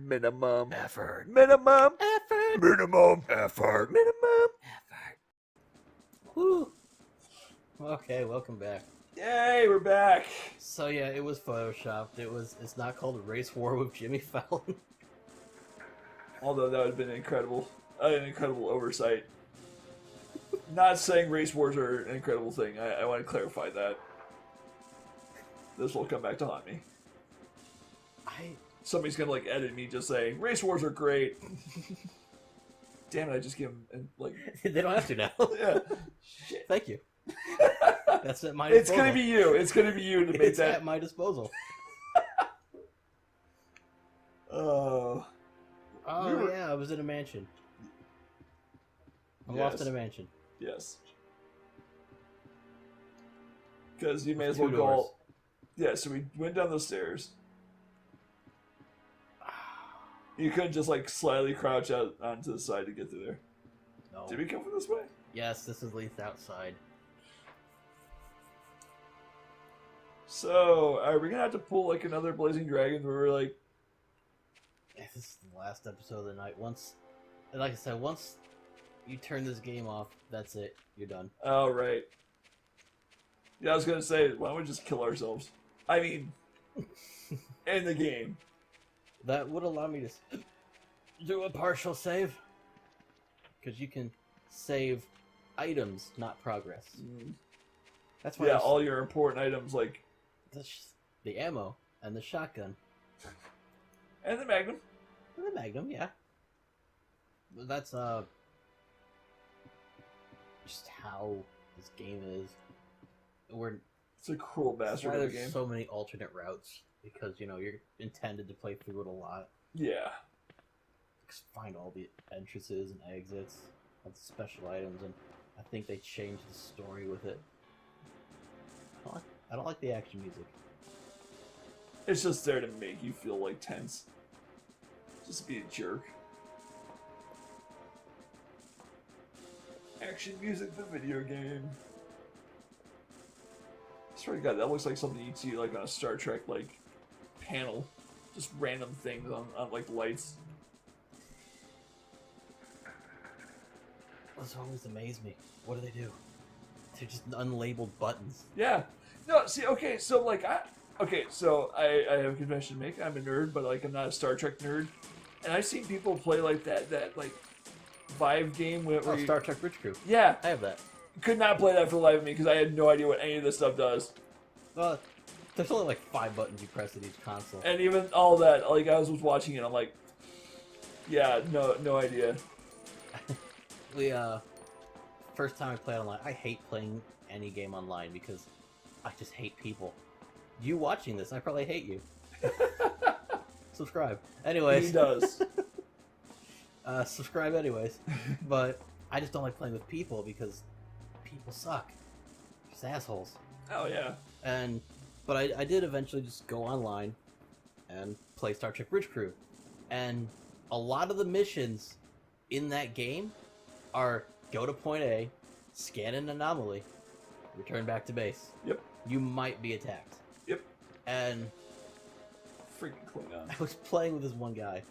Minimum Effort. Minimum Effort. Minimum effort. Minimum. Effort. Woo. Okay, welcome back. Yay, we're back. So yeah, it was photoshopped. It's not called Race War with Jimmy Fallon. Although that would have been an incredible oversight. Not saying race wars are an incredible thing. I want to clarify that. This will come back to haunt me. Somebody's gonna like edit me just saying race wars are great. Damn it! I just give them like They don't have to now. yeah. Shit. Thank you. That's at my It's disposal. gonna be you. It's gonna be you to make It's that. at my disposal. Oh. Oh yeah, I was in a mansion. I'm lost in a mansion. Yes. Because you may With as well two go. doors. Yeah, so we went down the stairs. You couldn't just like slightly crouch out onto the side to get to there. No. Did we come from this way? Yes, this is Leith outside. So, are we gonna have to pull like another Blazing Dragons where we're like, This is the last episode of the night. Like I said, once you turn this game off, that's it. You're done. oh, right. Yeah, I was gonna say, why don't we just kill ourselves? I mean, in the game. That would allow me to do a partial save. Because you can save items, not progress. That's why Yeah, there's all your important items like, the ammo and the shotgun. and the Magnum. And the Magnum, yeah. But that's just how this game is. It's a cruel That's bastard why of a there's game. so many alternate routes. Because, you're intended to play through it a lot. Yeah. Find all the entrances and exits of the special items, and I think they changed the story with it. I don't like the action music. It's just there to make you feel like tense. Just be a jerk. Action music, the video game. I swear to God, that looks like something you'd see like on a Star Trek like panel. Just random things on like lights. Those always amaze me. What do they do? They're just unlabeled buttons. Yeah. No, see, okay, so like I have a confession to make. I'm a nerd, but like I'm not a Star Trek nerd. And I've seen people play like that like Vive game where you, Star Trek Bridge Crew. yeah, I have that. could not play that for the life of me because I had no idea what any of this stuff does. Well, there's only like 5 buttons you press at each console. And even all that, like I was watching it, I'm like, yeah, no idea. We first time I played online, I hate playing any game online because I just hate people. You watching this, I probably hate you. Subscribe. Anyways. He does. Subscribe anyways. But I just don't like playing with people because people suck. Just assholes. Oh yeah. But I did eventually just go online and play Star Trek Bridge Crew. And a lot of the missions in that game are go to point A, scan an anomaly, return back to base. Yep. You might be attacked. Yep. And Freaking Klingon. I was playing with this one guy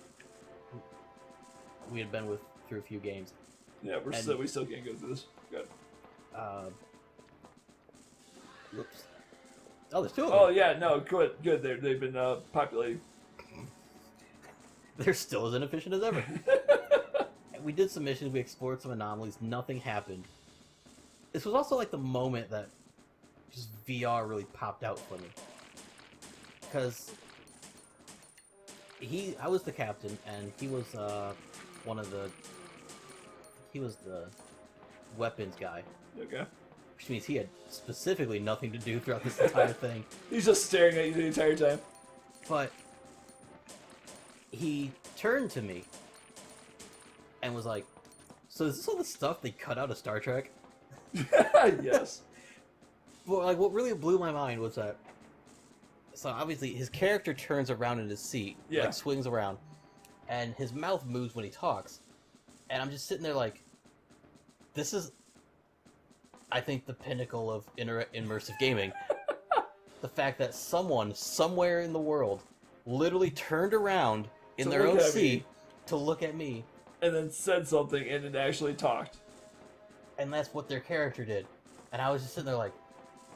who we had been with through a few games. Yeah, we still can't go through this. Good. Whoops. Oh, there's 2 of them. Oh yeah, no, good. They've been populating. They're still as inefficient as ever. We did some missions, we explored some anomalies, nothing happened. This was also like the moment that just VR really popped out for me. Because I was the captain, and he was he was the weapons guy. Okay. Which means he had specifically nothing to do throughout this entire thing. He's just staring at you the entire time. But he turned to me and was like, "So is this all the stuff they cut out of Star Trek?" Yes. Well, like what really blew my mind was that. So obviously his character turns around in his seat, Yeah. like swings around, and his mouth moves when he talks, and I'm just sitting there like, this is, I think, the pinnacle of immersive gaming. The fact that someone somewhere in the world literally turned around in To their look own at me. seat to look at me, and then said something and it actually talked. and that's what their character did. And I was just sitting there like,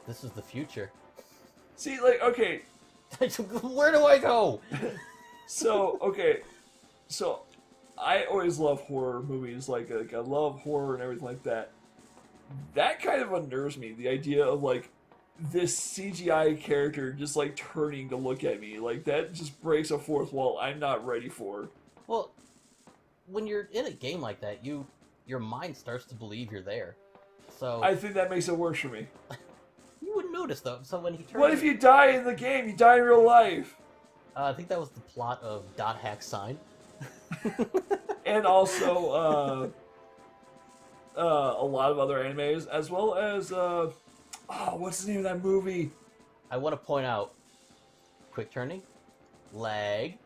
this is the future. See, like, okay, Where do I go? so I always love horror movies. Like I love horror and everything like that. That kind of unnerves me. The idea of like this CGI character just like turning to look at me, like that just breaks a fourth wall I'm not ready for. Well, when you're in a game like that, your mind starts to believe you're there. So I think that makes it worse for me. you wouldn't notice though. So when he turned, What if you die in the game? You die in real life. I think that was the plot of Dot Hack Sign. And also a lot of other animes, as well as what's the name of that movie? I want to point out, quick turning, lag.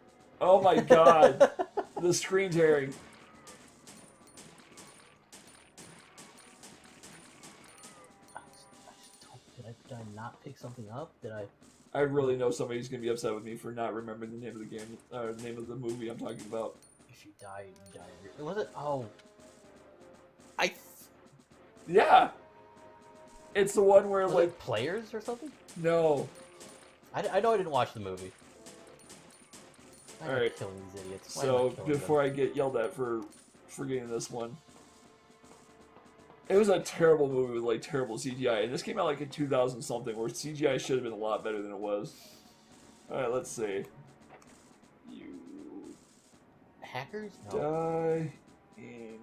Oh my god, the screen tearing. Did I not pick something up? Did I? I really know somebody's gonna be upset with me for not remembering the name of the game, name of the movie I'm talking about. If you die, you die. Was it? Oh, I. Yeah, it's the one where Was like it Players or something? no. I know I didn't watch the movie. All right. Killing these idiots. So before I get yelled at for forgetting this one, it was a terrible movie with like terrible CGI, and this came out like in 2000 something, where CGI should have been a lot better than it was. All right, let's see. You Hackers? die in.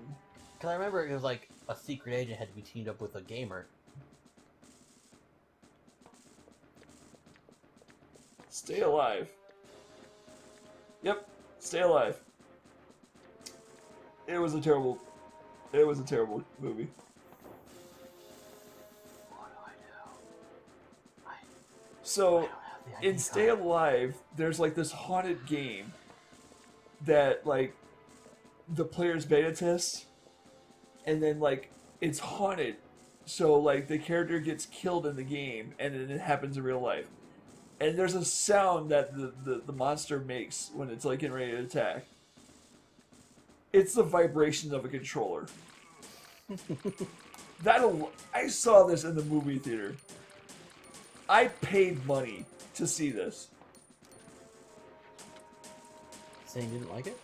Because I remember it was like a secret agent had to be teamed up with a gamer. Stay alive. Yep, stay alive. It was a terrible movie. What do I do? I So don't have the in ID Stay card. Alive, there's like this haunted game that like the players beta test, and then like it's haunted, so like the character gets killed in the game, and then it happens in real life. And there's a sound that the monster makes when it's like getting ready to attack. It's the vibration of a controller. I saw this in the movie theater. I paid money to see this. Saying you didn't like it?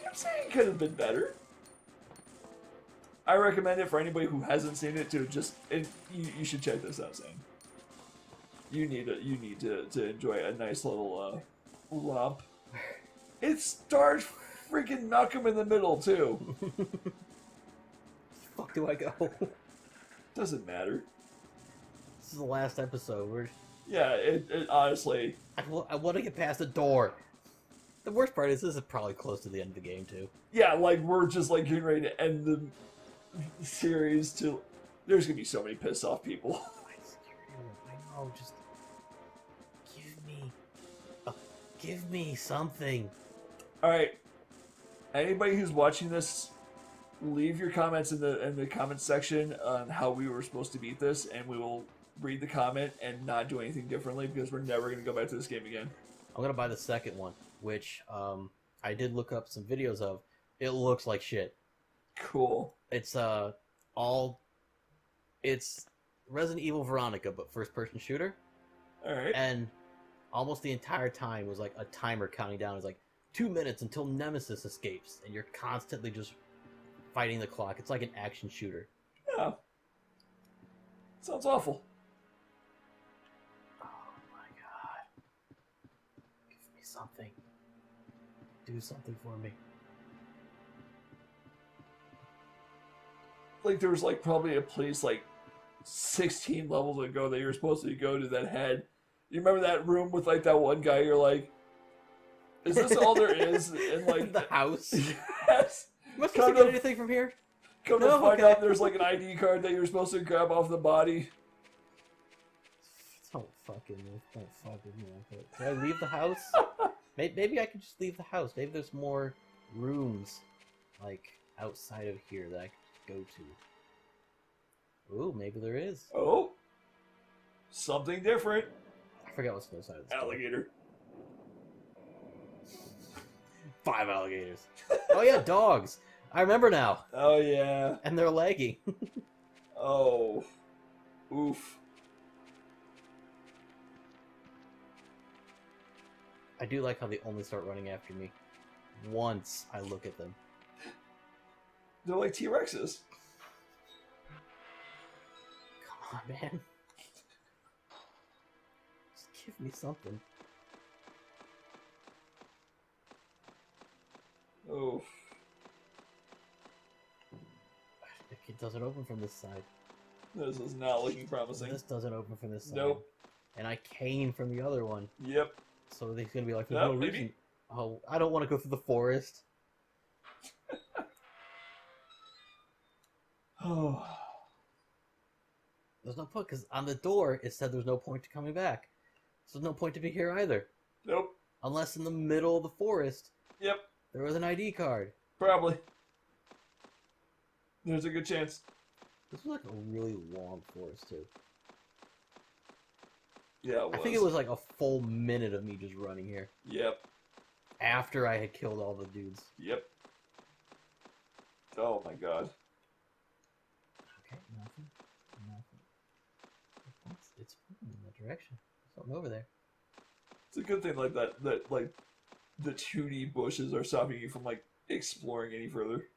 I'm saying it could have been better. I recommend it for anybody who hasn't seen it to you should check this out, Sam. You need to enjoy a nice little romp. It stars freaking Malcolm in the Middle too. Fuck do I go? Doesn't matter. This is the last episode. Yeah, it honestly. I want to get past the door. The worst part is this is probably close to the end of the game too. Yeah, like we're just like getting ready to end the series to. There's gonna be so many pissed off people. I know. Just give me something. All right. Anybody who's watching this, leave your comments in the comment section on how we were supposed to beat this, and we will read the comment and not do anything differently because we're never going to go back to this game again. I'm gonna buy the second one, which I did look up some videos of. It looks like shit. Cool. It's it's Resident Evil Veronica, but first-person shooter, All right. and almost the entire time was like a timer counting down. It's like 2 minutes until Nemesis escapes, and you're constantly just fighting the clock. It's like an action shooter. Yeah. Sounds awful. Oh my god. Give me something. Do something for me. Like there was like probably a place like 16 levels ago that you're supposed to go to that had. You remember that room with like that one guy? You're like, is this all there is? And like The house. Yes. Am I supposed Kind to get of- anything from here? Come No, to find okay. out, there's like an ID card that you're supposed to grab off the body. Don't fuck with me. Can I leave the house? Maybe I could just leave the house. Maybe there's more rooms, like, outside of here that I could go to. Ooh, maybe there is. Oh, something different. I forgot what's on the side of this door. Alligator. 5 alligators. Oh yeah, dogs. I remember now. Oh yeah. And they're lagging. Oh. Oof. I do like how they only start running after me once I look at them. They're like T-Rexes. Come on, man. Just give me something. Oh. It doesn't open from this side. This is not looking promising. This doesn't open from this side. Nope. And I came from the other one. Yep. So they're gonna be like, there's No, no maybe. reason. Oh, I don't want to go through the forest. Oh. There's no point, because on the door it said there's no point to coming back. So there's no point to be here either. Nope. Unless in the middle of the forest Yep. there was an ID card. Probably. There's a good chance. This was like a really long forest too. Yeah, it was. I think it was like a full minute of me just running here. Yep. After I had killed all the dudes. Yep. Oh my god. Okay, nothing. It's moving in that direction. Something over there. It's a good thing like that like the 2D bushes are stopping you from like exploring any further.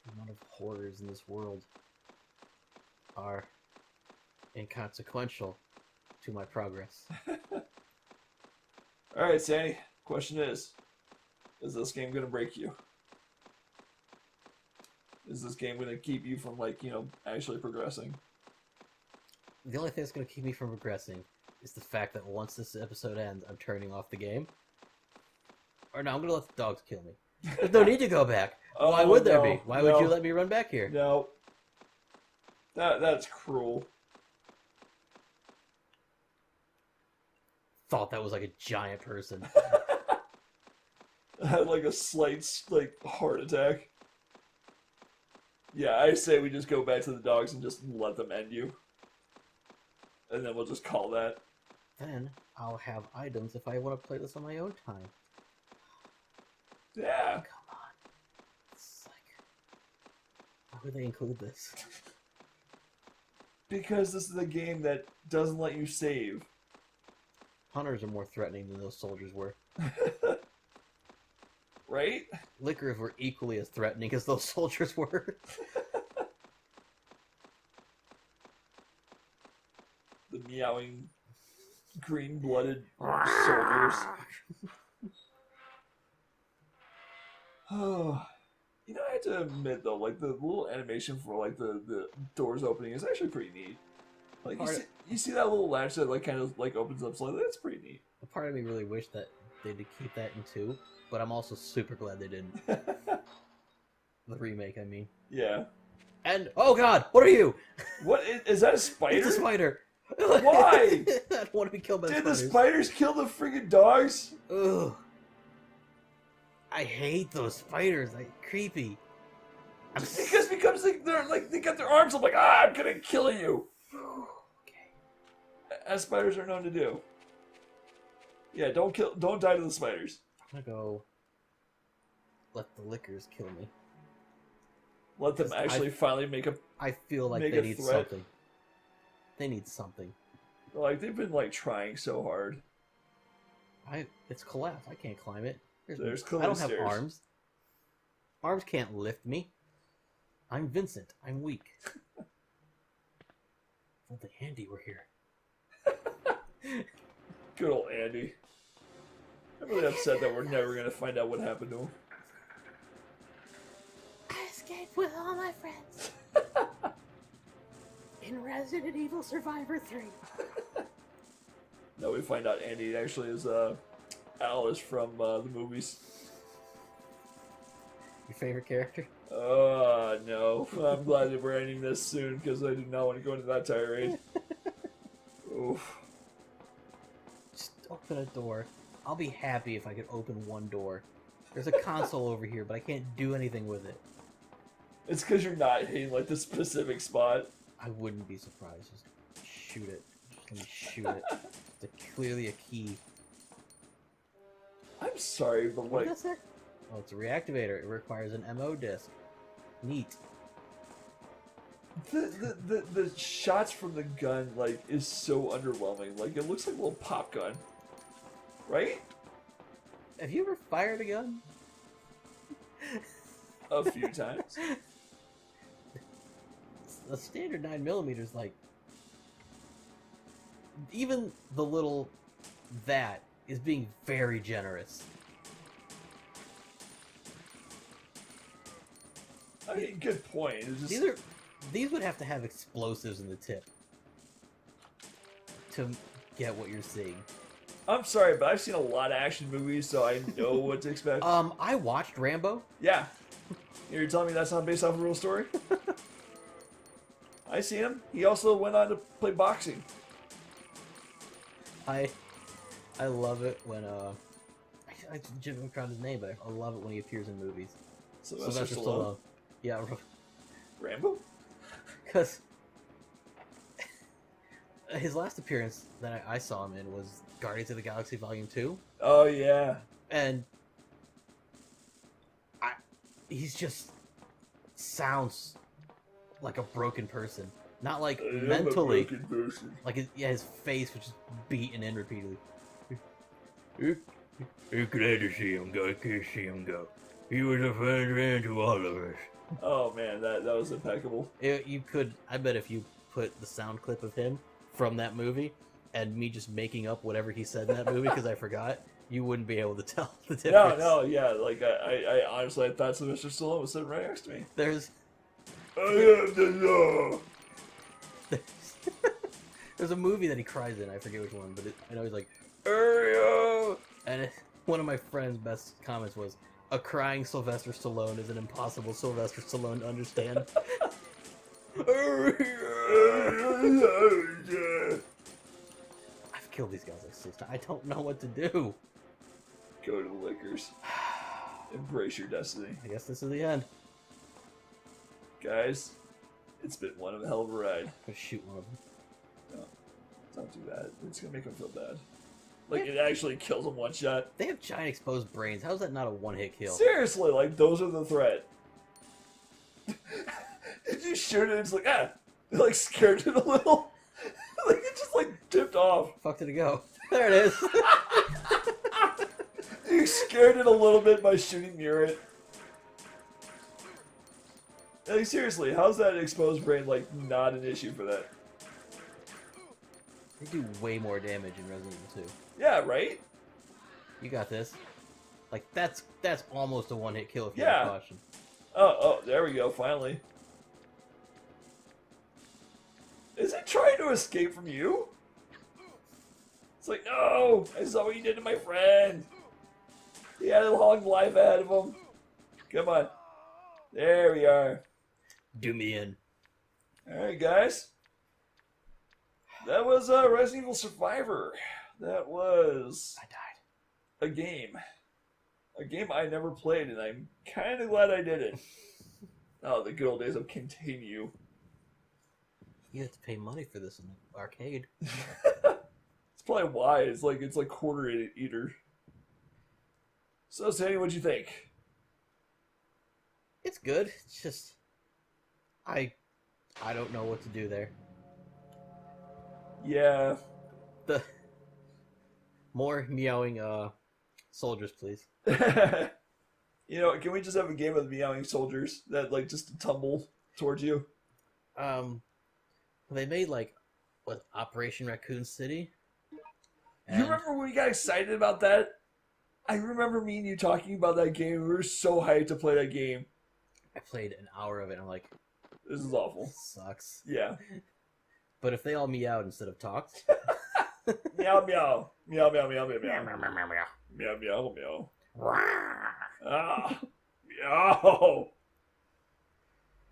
The amount of horrors in this world are inconsequential to my progress. Alright, Sandy. Question is this game gonna break you? Is this game gonna keep you from like, actually progressing? The only thing that's going to keep me from progressing is the fact that once this episode ends, I'm turning off the game. Or no, I'm going to let the dogs kill me. There's no need to go back. Why would there be? Why would you let me run back here? No. That's cruel. Thought that was like a giant person. I had like a slight heart attack. Yeah, I say we just go back to the dogs and just let them end you. And then we'll just call that. Then I'll have items if I want to play this on my own time. Yeah. Come on. It's like, why would they include this? Because this is a game that doesn't let you save. Hunters are more threatening than those soldiers were. Right? Lickers were equally as threatening as those soldiers were. The meowing, green-blooded soldiers. Oh, I have to admit though, like the little animation for like the doors opening is actually pretty neat. Like you see that little latch that like kind of like opens up slightly. That's pretty neat. A part of me really wished that they did keep that in 2, but I'm also super glad they didn't. The remake, I mean. Yeah. And oh god, what are you? What is that? A spider? It's a spider. Why? I don't want to be killed by Did spiders. the spiders kill the freaking dogs? Ugh. I hate those spiders. Like creepy. Because they got their arms up like, I'm gonna kill you. Okay. As spiders are known to do. Yeah, don't die to the spiders. I'm gonna go let the lickers kill me. Let them actually finally make a I feel like Make they a need threat. something. They need something. like they've been like trying so hard. It's collapsed. I can't climb it. There's I don't have stairs. arms. Arms can't lift me. I'm Vincent. I'm weak. If only Andy were here. Good old Andy. I'm really upset that we're never gonna find out what happened to him. I escaped with all my friends. In Resident Evil Survivor 3. No, we find out Andy actually is Alice from the movies. Your favorite character? No. I'm glad that we're ending this soon because I do not want to go into that tirade. Oof. Just open a door. I'll be happy if I could open one door. There's a console over here, but I can't do anything with it. It's because you're not hitting like the specific spot. I wouldn't be surprised. Just shoot it. Just let me shoot it. It's clearly a key. I'm sorry, but What like is that? Oh, it's a reactivator. It requires an MO disc. Neat. the shots from the gun like is so underwhelming. Like it looks like a little pop gun, right? Have you ever fired a gun? A few times. A standard 9mm is like... Even the little... That is being very generous. I mean, good point. It's just, These would have to have explosives in the tip to get what you're seeing. I'm sorry, but I've seen a lot of action movies, so I know what to expect. I watched Rambo. Yeah. You're telling me that's not based off a real story? I see him. He also went on to play boxing. I love it when I didn't remember his name, but I love it when he appears in movies. Sylvester Stallone. Yeah, Rambo? because his last appearance that I saw him in was Guardians of the Galaxy Volume 2, Oh, yeah. and he's just sounds like a broken person. Not like I am mentally. a broken person. Like his face was just beaten in repeatedly. You're glad to see him go. Good to see him go. He was a friend to all of us. Oh, man, that was impeccable. You could, I bet if you put the sound clip of him from that movie and me just making up whatever he said in that movie because I forgot, you wouldn't be able to tell the difference. No, yeah, like, I honestly, I thought Sylvester Stallone was sitting right next to me. There's I am the law. there's a movie that he cries in. I forget which one, but I know he's like, Ariel! and one of my friend's best comments was, "A crying Sylvester Stallone is an impossible Sylvester Stallone to understand." I've killed these guys like 6 times. I don't know what to do. Go to the liquors. Embrace your destiny. I guess this is the end. Guys, it's been one of a hell of a ride. I'm gonna shoot one of them. Don't do that. It's gonna make him feel bad. Like, it actually kills him one shot. They have giant exposed brains. How is that not a one-hit kill? Seriously, like, those are the threat. Did you shoot it? It's like, ah! It, like, scared it a little. Like, it just, like, tipped off. Fuck did it go? There it is. You scared it a little bit by shooting near it. Like, seriously, how's that exposed brain, like, not an issue for that? They do way more damage in Resident Evil 2. Yeah, right? You got this. Like, that's almost a one-hit kill if you Yeah. have caution. Oh, there we go, finally. Is it trying to escape from you? It's like, no! I saw what you did to my friend! He had a long life ahead of him. Come on. There we are. Do me in. Alright, guys. That was Resident Evil Survivor. That was I died. a game. A game I never played, and I'm kind of glad I did it. Oh, the good old days of Continue. You have to pay money for this in the arcade. It's probably why. It's like quarter eater. So, Sandy, what'd you think? It's good. It's just I don't know what to do there. Yeah. The more meowing soldiers, please. You know, can we just have a game of meowing soldiers that like just tumble towards you? They made like what, Operation Raccoon City? You remember when we got excited about that? I remember me and you talking about that game. We were so hyped to play that game. I played an hour of it and I'm like, This is awful. this sucks. Yeah. But if they all meowed instead of talked, Meow meow. Meow meow meow meow meow. Meow meow meow. Ah. Meow.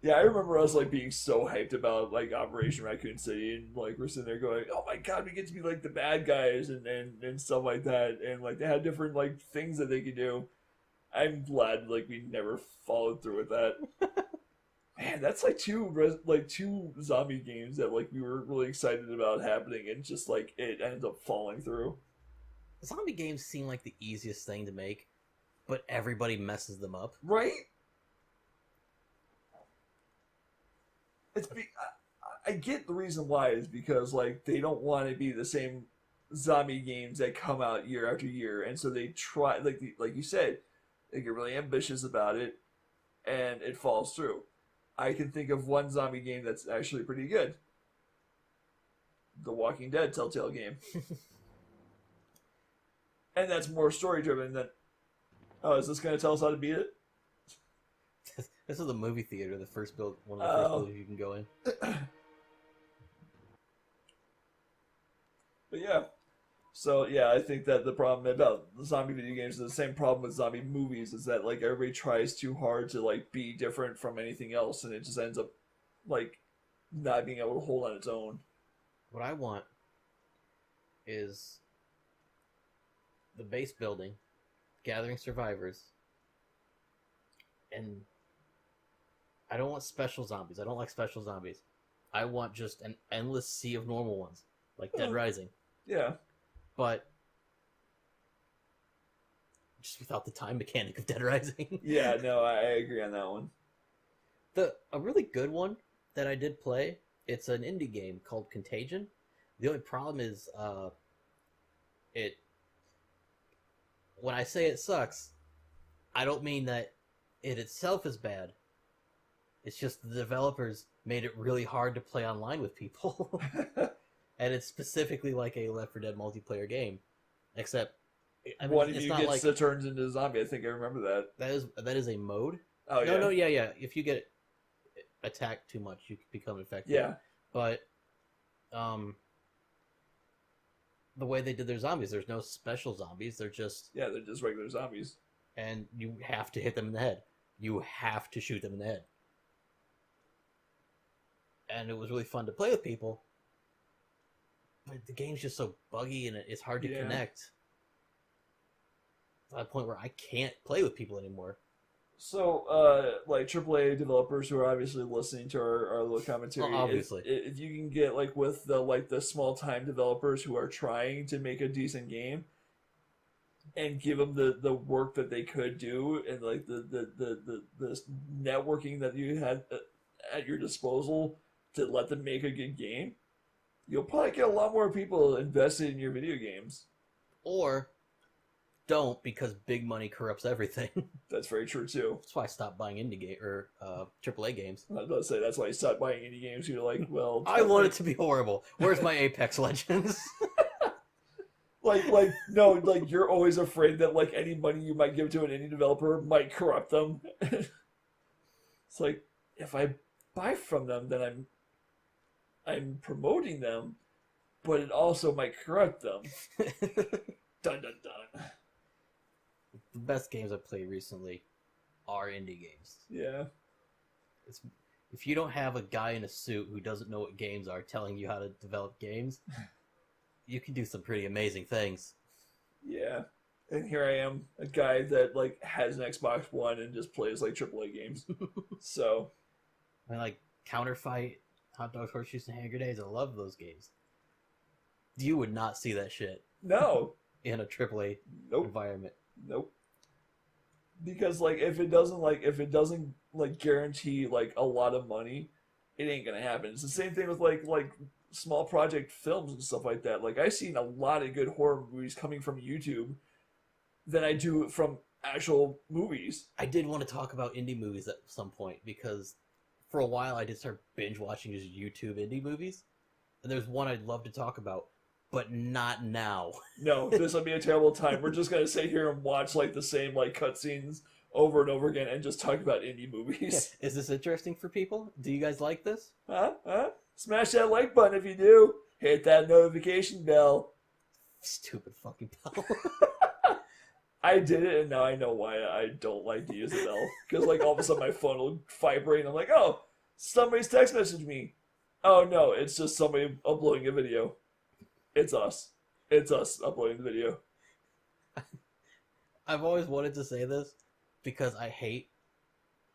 Yeah, I remember us like being so hyped about like Operation Raccoon City, and like we're sitting there going, "Oh my god, we get to be like the bad guys," and stuff like that, and like they had different like things that they could do. I'm glad like we never followed through with that. Man, that's like two zombie games that like we were really excited about happening, and just like it ended up falling through. zombie games seem like the easiest thing to make, but everybody messes them up. Right? I get the reason why is because like they don't want to be the same zombie games that come out year after year, and so they try like you said, they get really ambitious about it, and it falls through. I can think of one zombie game that's actually pretty good. The Walking Dead Telltale game. And that's more story driven than, oh, is this going to tell us how to beat it? This is the movie theater, the first build, one of the first buildings you can go in. But yeah. So yeah, I think that the problem about the zombie video games is the same problem with zombie movies, is that like everybody tries too hard to like be different from anything else, and it just ends up like not being able to hold on its own. What I want is the base building, gathering survivors, and I don't want special zombies. I don't like special zombies. I want just an endless sea of normal ones, like Dead Rising, Yeah. but just without the time mechanic of Dead Rising. Yeah, no, I agree on that one. A really good one that I did play, it's an indie game called Contagion. The only problem is when I say it sucks, I don't mean that it itself is bad. It's just the developers made it really hard to play online with people. And it's specifically like a Left 4 Dead multiplayer game. Except, I mean, One of it's you not gets like... to turns into a zombie. I think I remember that. That is a mode? Oh, yeah. No, yeah. If you get attacked too much, you become infected. Yeah. But, the way they did their zombies, there's no special zombies. They're just... Yeah, they're just regular zombies. And you have to hit them in the head. You have to shoot them in the head. And it was really fun to play with people. But the game's just so buggy and it's hard to connect. To the point where I can't play with people anymore. So, like AAA developers who are obviously listening to our little commentary, obviously, if you can get like with the small time developers who are trying to make a decent game, and give them the work that they could do, and like the networking that you had at your disposal to let them make a good game, you'll probably get a lot more people invested in your video games. Or don't, because big money corrupts everything. That's very true too. That's why I stopped buying indie game or AAA games. I was about to say that's why you stopped buying indie games. You're like, well, I want it to be horrible. Where's my Apex Legends? like no, like you're always afraid that like any money you might give to an indie developer might corrupt them. It's like, if I buy from them, then I'm promoting them, but it also might corrupt them. Dun dun dun. The best games I've played recently are indie games. Yeah. If you don't have a guy in a suit who doesn't know what games are telling you how to develop games, you can do some pretty amazing things. Yeah. And here I am, a guy that like has an Xbox One and just plays like AAA games. So, I mean, like Counterfight, Hot Dogs, Horseshoes, and Hand Grenades. I love those games. You would not see that shit no. in a AAA Nope. environment. Nope. Because like if it doesn't guarantee like a lot of money, it ain't gonna happen. It's the same thing with like small project films and stuff like that. Like I've seen a lot of good horror movies coming from YouTube than I do from actual movies. I did want to talk about indie movies at some point, because for a while I did start binge watching just YouTube indie movies, and there's one I'd love to talk about, but not now. No, this would be a terrible time. We're just gonna sit here and watch like the same like cutscenes over and over again and just talk about indie movies. Is this interesting for people? Do you guys like this? Huh? Smash that like button if you do. Hit that notification bell. Stupid fucking bell. I did it, and now I know why I don't like to use the bell. Because like all of a sudden my phone will vibrate, and I'm like, oh, somebody's text messaged me. Oh no, it's just somebody uploading a video. It's us. It's us uploading the video. I've always wanted to say this because I hate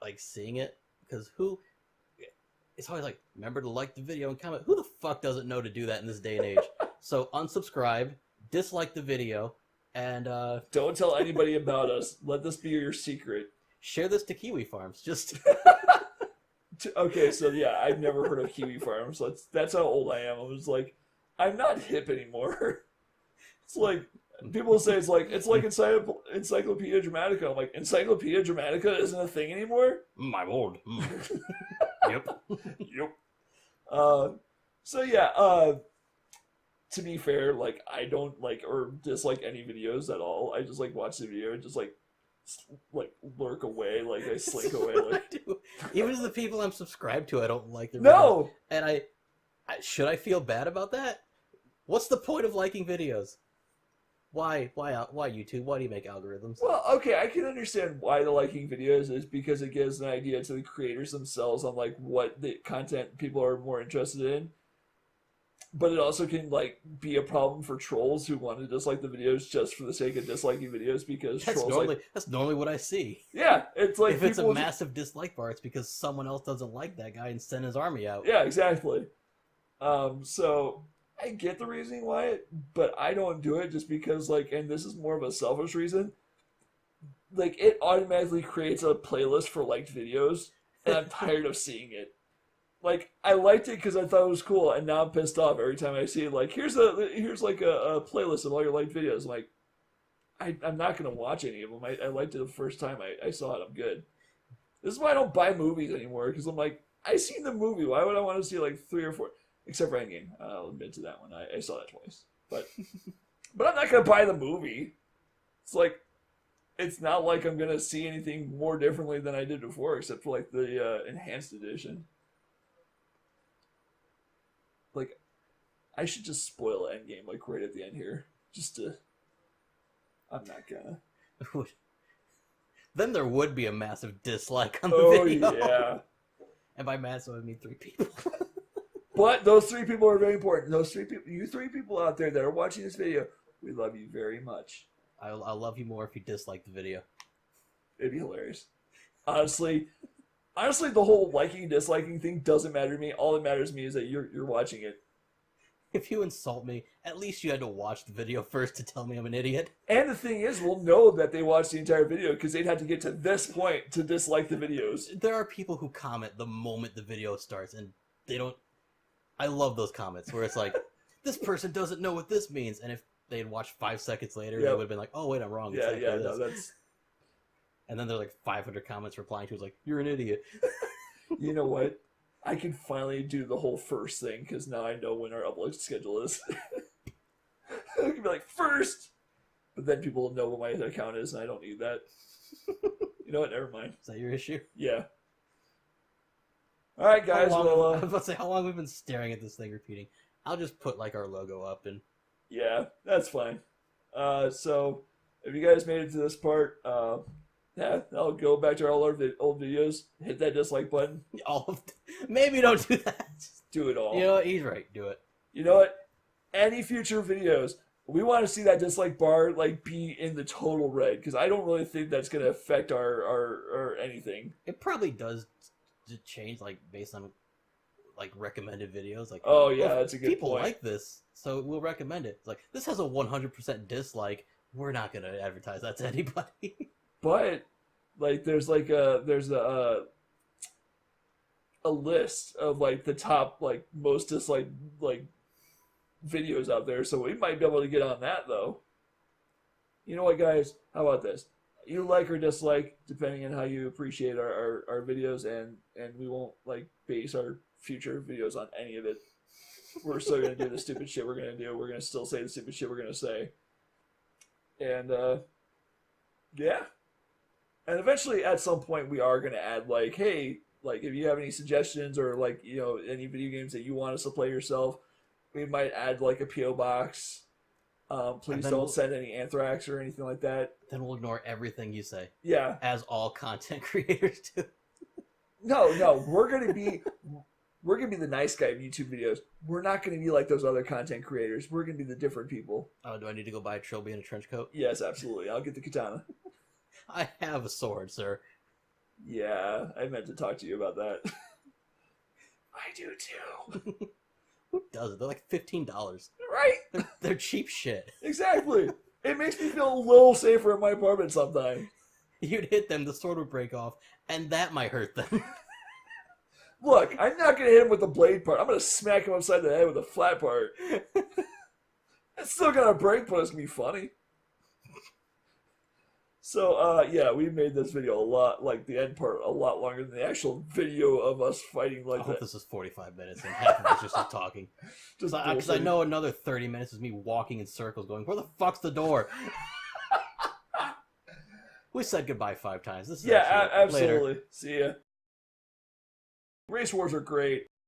like seeing it. Because it's always like, remember to like the video and comment. Who the fuck doesn't know to do that in this day and age? So unsubscribe, dislike the video, And Don't tell anybody about us. Let this be your secret. share this to Kiwi Farms. Just Okay, so yeah, I've never heard of Kiwi Farms. That's how old I am. I was like, I'm not hip anymore. It's like people say it's like Encyclopedia Dramatica. I'm like, Encyclopedia Dramatica isn't a thing anymore. My lord. Yep. Yep. So yeah, to be fair, like I don't like or dislike any videos at all. I just like watch the video and just like lurk away, like I slink away. what Like I do. Even the people I'm subscribed to, I don't like their videos. no, And I should I feel bad about that? What's the point of liking videos? Why YouTube? Why do you make algorithms? well, okay, I can understand why the liking videos is because it gives an idea to the creators themselves on like what the content people are more interested in. But it also can like be a problem for trolls who want to dislike the videos just for the sake of disliking videos because trolls That's normally what I see. yeah, it's like If it's a people massive dislike bar, it's because someone else doesn't like that guy and send his army out. yeah, exactly. So I get the reasoning why, but I don't do it just because like, and this is more of a selfish reason. Like it automatically creates a playlist for liked videos, and I'm tired of seeing it. Like I liked it because I thought it was cool, and now I'm pissed off every time I see it. Like here's like a playlist of all your liked videos. I'm like, I'm not gonna watch any of them. I liked it the first time I saw it. I'm good. This is why I don't buy movies anymore because I'm like, I seen the movie. Why would I want to see like 3 or 4? Except for Endgame. I'll admit to that one. I saw that twice. But I'm not gonna buy the movie. It's like it's not like I'm gonna see anything more differently than I did before, except for like the enhanced edition. Like, I should just spoil Endgame like right at the end here, just to. I'm not gonna. Then there would be a massive dislike on the Oh video. yeah. And by massive, I mean 3 people. But those 3 people are very important. Those 3 people, you 3 people out there that are watching this video, we love you very much. I'll love you more if you dislike the video. It'd be hilarious. Honestly, the whole liking disliking thing doesn't matter to me. All that matters to me is that you're watching it. If you insult me, at least you had to watch the video first to tell me I'm an idiot. And the thing is, we'll know that they watched the entire video because they'd have to get to this point to dislike the videos. There are people who comment the moment the video starts, and they don't. I love those comments where it's like, this person doesn't know what this means, and if they had watched 5 seconds later, they Yep. would have been like, oh wait, I'm wrong. It's Yeah, actually yeah, this. no, that's. And then there's like 500 comments replying to it, like, you're an idiot. You know what? I can finally do the whole first thing because now I know when our upload schedule is. I can be like first, but then people will know what my account is, and I don't need that. You know what? Never mind. Is that your issue? Yeah. All right, guys. I Well, was about to say, how long have we been staring at this thing repeating? I'll just put like our logo up and yeah, that's fine. So if you guys made it to this part, yeah, I'll go back to all our old videos. Hit that dislike button. all of. Maybe don't do that. Do it all. You know what? He's right. Do it. You know what? Any future videos, we want to see that dislike bar like be in the total red because I don't really think that's gonna affect our anything. It probably does change like based on like recommended videos. Like, Oh yeah, well, that's a good people point. like this, so we'll recommend it. It's like this has a 100% dislike. We're not gonna advertise that to anybody. But like there's a list of like the top like most disliked like videos out there, so we might be able to get on that though. You know what, guys? How about this? You like or dislike depending on how you appreciate our videos, and we won't like base our future videos on any of it. We're still gonna do the stupid shit we're gonna do. We're gonna still say the stupid shit we're gonna say. And yeah. And eventually at some point we are gonna add like, hey, like if you have any suggestions or like, you know, any video games that you want us to play yourself, we might add like a PO box. Please then don't we'll- send any anthrax or anything like that. Then we'll ignore everything you say, Yeah. as all content creators do. No, we're gonna be the nice guy of YouTube videos. We're not gonna be like those other content creators. We're gonna be the different people. Oh, do I need to go buy a trilby and a trench coat? Yes, absolutely. I'll get the katana. I have a sword, sir. Yeah, I meant to talk to you about that. I do too. Who does it? They're like $15. Right? They're cheap shit. Exactly. It makes me feel a little safer in my apartment sometimes. You'd hit them, the sword would break off, and that might hurt them. Look, I'm not gonna hit him with the blade part. I'm gonna smack him upside the head with the flat part. It's still gonna break, but it's gonna be funny. So, yeah, we made this video a lot, like the end part, a lot longer than the actual video of us fighting I like hope that. this is 45 minutes and half of it's just us talking. Just Because I bullshitting. know another 30 minutes is me walking in circles going, where the fuck's the door? We said goodbye 5 times. This is Yeah, actually it. Later. absolutely. See ya. Race wars are great.